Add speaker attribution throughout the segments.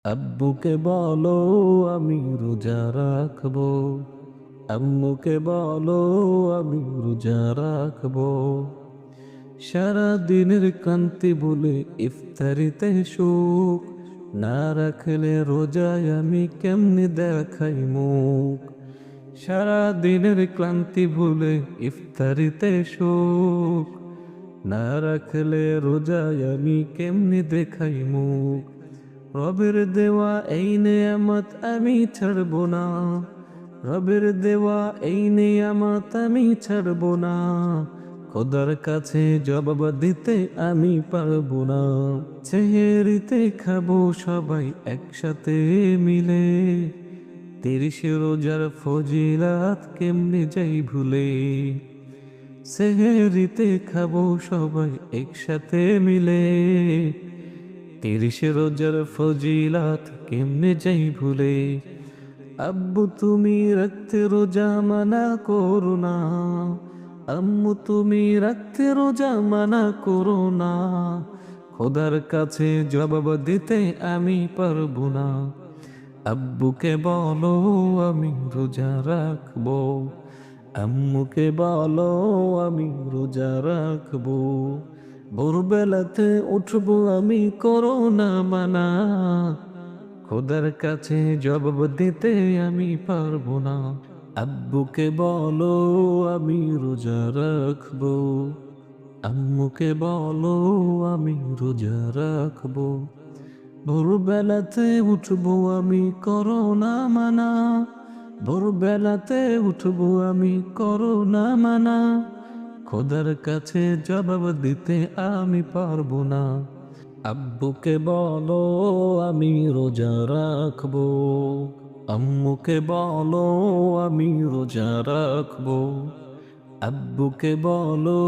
Speaker 1: আব্বুকে বলো আমি রোজা রাখবো, আম্মুকে বলো আমি রোজা রাখবো। সারা দিনের ক্লান্তি বলে ইফতারিতে সুখ, না রাখলে রোজায় আমি কেমনে দেখাই মুখ। সারা দিনের ক্লান্তি ভুলে ইফতারিতে সুখ, না রাখলে রোজায় আমি কেমনে দেখাই মুখ। রবের দেওয়া এই নেয়ামত আমি ছাড়বো না, রবের দেওয়া এই নেয়ামত আমি ছাড়বো না। খোদার কাছে জবাব দিতে আমি পারবো না। সেহেরিতে খাবো সবাই একসাথে মিলে, 30 রোজার ফজিলাত কেমনে যাই ভুলে। সেহেরিতে খাবো সবাই একসাথে মিলে, 30 রোজার ফজিলাত কেমনে যাই ভুলে। আব্বু তুমি রাখতে রোজা মানা করো না, আম্মু তুমি রাখতে রোজা মানা করো না। খোদার কাছে জবাব দিতে আমি পারবো না। আব্বুকে বলো আমি রোজা রাখবো, আম্মুকে বলো আমি রোজা রাখবো। ভোরবেলাতে উঠবো আমি করো না মানা, খোদার কাছে জবাব দিতে আমি পারবো না। আব্বুকে বলো আমি রোজা রাখবো, আম্মুকে বলো আমি রোজা রাখবো। ভোরবেলাতে উঠবো আমি করো না মানা, ভোরবেলাতে উঠবো আমি করো না মানা। খোদার কাছে জবাব দিতে আমি পারবো না। আব্বুকে বলো আমি রোজা রাখবো, আম্মুকে বলো আমি রোজা রাখবো। আব্বুকে বলো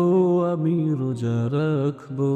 Speaker 1: আমি রোজা রাখবো,